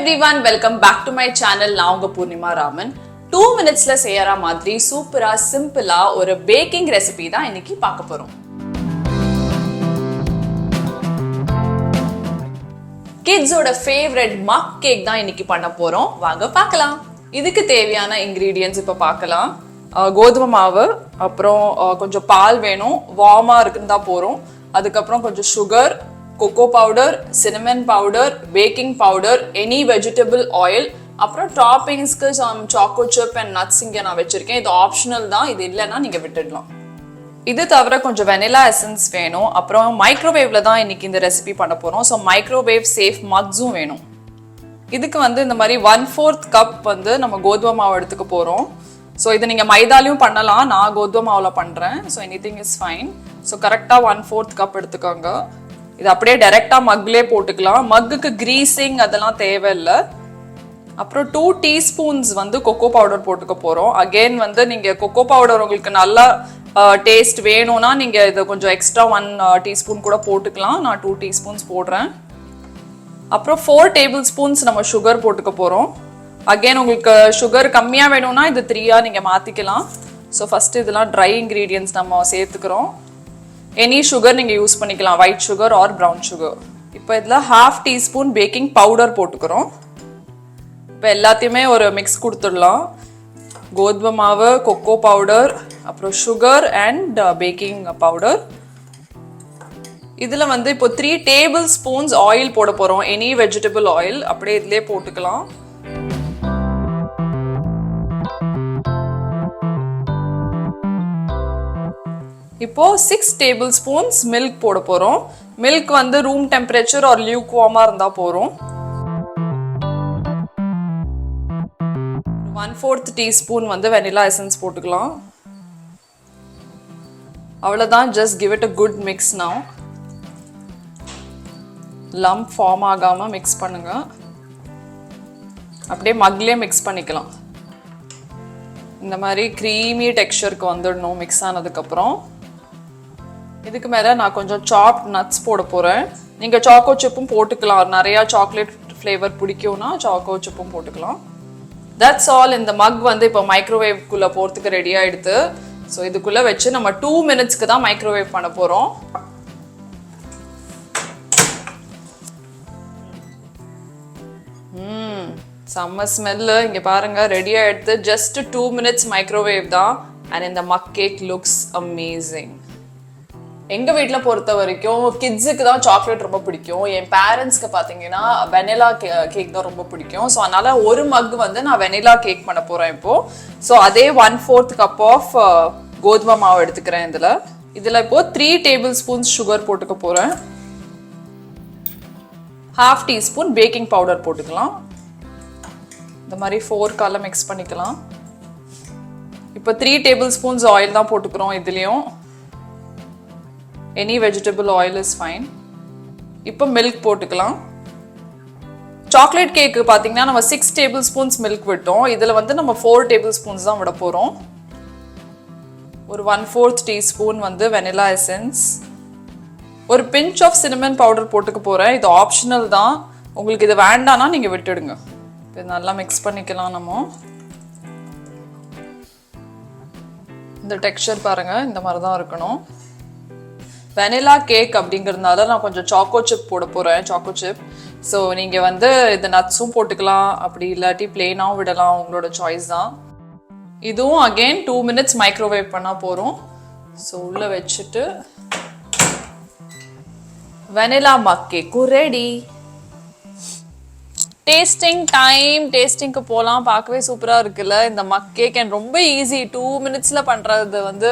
everyone, welcome back to my channel. நான் உங்க பூர்ணிமா ராமன். 2 minutesல செய்யற மாதிரி சூப்பரா சிம்பிளா ஒரு பேக்கிங் ரெசிபி தான் இன்னைக்கு பார்க்க போறோம். கிட்ஸோட ஃபேவரட் மக் கேக் தான் இன்னைக்கு பண்ண போறோம். வாங்க பார்க்கலாம். இதுக்கு தேவையான இன்கிரிடியன்ட்ஸ் இப்ப பார்க்கலாம். கோதுமை மாவு, அப்புறம் கொஞ்சம் பால் வேணும், வார்மா இருந்தா போறோம். அதுக்கப்புறம் கொஞ்சம் sugar, cocoa powder, cinnamon powder, baking powder, any vegetable oil, அப்புறம் டாப்பிங்ஸ்க்கு choco chip and nuts இங்க நான் வச்சிருக்கேன். இது ஆப்ஷனல் தான், இது இல்லைன்னா நீங்க விட்டுடலாம். இது தவிர கொஞ்சம் வெனிலா எசன்ஸ் வேணும். அப்புறம் மைக்ரோவேவ்ல தான் இன்னைக்கு இந்த ரெசிபி பண்ண போறோம். ஸோ மைக்ரோவேவ் சேஃப் மக்ஸும் வேணும். இதுக்கு இந்த மாதிரி 1/4 கப் நம்ம கோதுமை மாவு எடுத்துக்க போறோம். ஸோ இது நீங்க மைதாலையும் பண்ணலாம், நான் கோதுமை மாவுல பண்றேன். So anything is fine. So கரெக்டா 1/4 கப் எடுத்துக்கோங்க. இது அப்படியே டைரக்டா மக்லே போட்டுக்கலாம். மக்குக்கு கிரீசிங் அதெல்லாம் தேவையில்லை. அப்புறம் 2 டீஸ்பூன்ஸ் கொக்கோ பவுடர் போட்டுக்க போறோம். அகெயின் நீங்க கொக்கோ பவுடர் உங்களுக்கு நல்லா டேஸ்ட் வேணும்னா நீங்க இதை கொஞ்சம் எக்ஸ்ட்ரா 1 டீஸ்பூன் கூட போட்டுக்கலாம். நான் 2 டீஸ்பூன்ஸ் போடுறேன். அப்புறம் 4 டேபிள் ஸ்பூன்ஸ் நம்ம சுகர் போட்டுக்க போறோம். அகெயின் உங்களுக்கு சுகர் கம்மியா வேணும்னா இது 3 நீங்க மாத்திக்கலாம். ஸோ ஃபர்ஸ்ட் இதெல்லாம் ட்ரை இன்கிரீடியன்ஸ் நம்ம சேர்த்துக்கிறோம். எனி சுகர் நீங்க யூஸ் பண்ணிக்கலாம், white sugar R brown sugar. இப்போ இதில் 1/2 டீஸ்பூன் பேக்கிங் பவுடர் போட்டுக்கிறோம். இப்போ எல்லாத்தையுமே ஒரு மிக்ஸ் கொடுத்துடலாம். கோதுமை மாவு, கொக்கோ பவுடர், அப்புறம் சுகர் அண்ட் பேக்கிங் பவுடர். இதில் இப்போ 3 டேபிள் ஸ்பூன்ஸ் ஆயில் போட போகிறோம். எனி வெஜிடபிள் ஆயில் அப்படியே இதிலே போட்டுக்கலாம். இப்போ 6 டேபிள் ஸ்பூன்ஸ் மில்க் போட போறோம். மில்க் ரூம் டெம்பரேச்சர் ஆர் லியூக் வார்மா இருந்தா போறோம். 1/4 டீஸ்பூன் வெனிலா எசன்ஸ் போட்டுக்கலாம். அவ்வளவுதான். Just give it a good mix now. Lump form ஆகாம மிக்ஸ் பண்ணுங்க. அப்படியே மக்லே மிக்ஸ் பண்ணிக்கலாம். இந்த மாதிரி க்ரீமி டெக்ஸ்சருக்கு வந்துடணும் மிக்ஸ் ஆனதுக்கு அப்புறம். இதுக்கு மேலே நான் கொஞ்சம் சாப்ட் நட்ஸ் போட போகிறேன். நீங்கள் சாக்கோ சிப்பும் போட்டுக்கலாம். நிறையா சாக்லேட் ஃப்ளேவர் பிடிக்கும்னா சாக்கோ சிப்பும் போட்டுக்கலாம். That's all. இந்த மக் இப்போ மைக்ரோவேவ்க்குள்ளே போகிறதுக்கு ரெடி ஆகிடுது. ஸோ இதுக்குள்ளே வச்சு நம்ம 2 மினிட்ஸ்க்கு தான் மைக்ரோவேவ் பண்ண போகிறோம். செம்ம ஸ்மெல்லு. இங்கே பாருங்கள், ரெடி ஆகிடுது. ஜஸ்ட் 2 மினிட்ஸ் மைக்ரோவேவ் தான். அண்ட் இந்த மக் கேக் லுக்ஸ் அமேசிங். எங்கள் வீட்டில் பொறுத்த வரைக்கும் கிட்ஸுக்கு தான் சாக்லேட் ரொம்ப பிடிக்கும். என் பேரண்ட்ஸ்க்கு பார்த்தீங்கன்னா வெனிலா கேக் தான் ரொம்ப பிடிக்கும். ஸோ அதனால் ஒரு மக் நான் வெனிலா கேக் பண்ண போகிறேன் இப்போது. ஸோ அதே 1/4 கப் ஆஃப் கோதுமை மாவு எடுத்துக்கிறேன். இதில் இப்போது 3 டேபிள் ஸ்பூன்ஸ் சுகர் போட்டுக்க போகிறேன். 1/2 டீஸ்பூன் பேக்கிங் பவுடர் போட்டுக்கலாம். இந்த மாதிரி 4 காலம் மிக்ஸ் பண்ணிக்கலாம். இப்போ 3 டேபிள் ஸ்பூன்ஸ் ஆயில் தான் போட்டுக்கிறோம். இதுலேயும் any vegetable oil is fine. இப்போ மில்க் போட்டுக்கலாம். சாக்லேட் கேக்கு பார்த்தீங்கன்னா நம்ம 6 டேபிள் ஸ்பூன்ஸ் மில்க் விட்டோம். இதில் நம்ம 4 டேபிள் ஸ்பூன்ஸ் தான் விட போகிறோம். ஒரு 1/4 டீஸ்பூன் வெனிலா எசன்ஸ், ஒரு பிஞ்ச் ஆஃப் சின்னமன் பவுடர் போட்டுக்க போகிறேன். இது ஆப்ஷனல் தான், உங்களுக்கு இது வேண்டாம்னா நீங்கள் விட்டுடுங்க. இது நல்லா மிக்ஸ் பண்ணிக்கலாம். நம்ம இந்த டெக்ஸ்சர் பாருங்கள், இந்த மாதிரி தான் இருக்கணும். வெனிலா கேக் அப்படிங்கிறதுனால நான் கொஞ்சம் சாக்கோ சிப் போட போகிறேன், சாக்கோ சிப். ஸோ நீங்கள் இது நட்ஸும் போட்டுக்கலாம், அப்படி இல்லாட்டி பிளெயினாகவும் விடலாம், உங்களோட சாய்ஸ் தான். இதுவும் அகெயின் 2 மினிட்ஸ் மைக்ரோவேவ் பண்ணால் போகிறோம். ஸோ உள்ளே வச்சுட்டு வெனிலா மக் கேக்கும் ரெடி. Tasting time. டேஸ்டிங்க்கு போகலாம். பார்க்கவே சூப்பராக இருக்குல்ல இந்த மக் கேக். அண்ட் ரொம்ப ஈஸி. 2 மினிட்ஸில் பண்ணுறது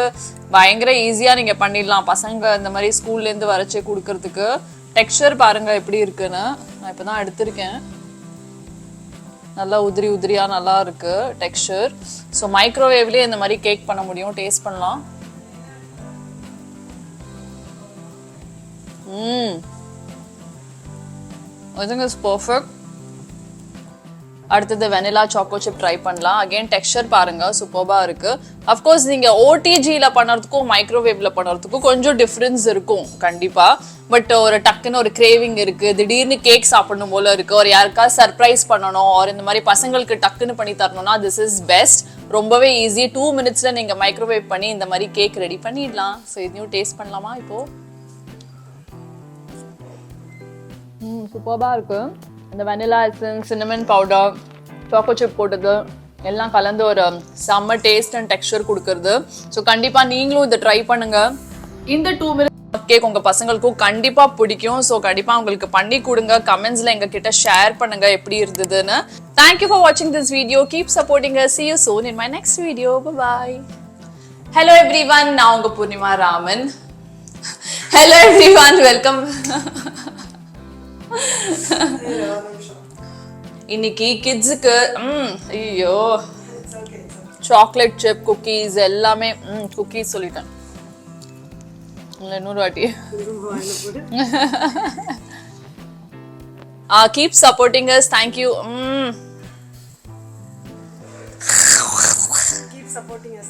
பயங்கர ஈஸியாக நீங்கள் பண்ணிடலாம். பசங்க இந்த மாதிரி ஸ்கூல்லேருந்து வரைச்சி கொடுக்கறதுக்கு. டெக்ஸ்சர் பாருங்கள் எப்படி இருக்குன்னு. நான் இப்போ தான் எடுத்திருக்கேன். நல்லா உதிரி உதிரியாக நல்லா இருக்கு டெக்ஸ்சர். ஸோ மைக்ரோவேவ்லேயே இந்த மாதிரி கேக் பண்ண முடியும். டேஸ்ட் பண்ணலாம். I think it's perfect. அடுத்தது வெனிலா சாக்கோ சிப் ட்ரை பண்ணலாம். அகைன் டெக்ஸ்சர் பாருங்க, சூப்பர்பா இருக்கு. அஃப்கோர்ஸ் நீங்க ஓடிஜியில் பண்ணுறதுக்கும் மைக்ரோவேவ்ல பண்ணுறதுக்கும் கொஞ்சம் டிஃப்ரென்ஸ் இருக்கும் கண்டிப்பா. பட் ஒரு டக்குன்னு ஒரு கிரேவிங் இருக்கு, திடீர்னு கேக் சாப்பிடணும் போல இருக்கு, ஒரு யாருக்கா சர்ப்ரைஸ் பண்ணணும், ஒரு இந்த மாதிரி பசங்களுக்கு டக்குன்னு பண்ணி தரணும்னா திஸ் இஸ் பெஸ்ட். ரொம்பவே ஈஸி. 2 மினிட்ஸ்ல நீங்க மைக்ரோவேவ் பண்ணி இந்த மாதிரி கேக் ரெடி பண்ணிடலாம். ஸோ இதையும் டேஸ்ட் பண்ணலாமா இப்போ? சூப்பர்பா இருக்கு. இந்த vanilla essence, cinnamon powder, choco chip போட்டது எல்லாம் கலந்து ஒரு செம்ம டேஸ்ட் அண்ட் டெக்ஸ்சர் கொடுக்கறது. ஸோ கண்டிப்பா நீங்களும் இதை ட்ரை பண்ணுங்க. இந்த 2 மினிட்ஸ் கேக் உங்க பசங்களுக்கும் கண்டிப்பா பிடிக்கும். ஸோ கண்டிப்பா உங்களுக்கு பண்ணி கொடுங்க. கமெண்ட்ஸ்ல எங்க கிட்ட ஷேர் பண்ணுங்க எப்படி இருந்ததுன்னு. தேங்க்யூ ஃபார் வாட்சிங் this video. Keep supporting us. See you soon in my next video. Bye bye. Hello everyone. நான் உங்க Purnima Raman. Hello everyone. Welcome. இன்னைக்கு கிட்ஸுக்கு ஐயோ சாக்லேட் சிப் குக்கீஸ் எல்லாமே குக்கீஸ் சொல்லிட்டேன் இன்னொரு வாட்டி. Keep supporting us. Thank you. Keep supporting us.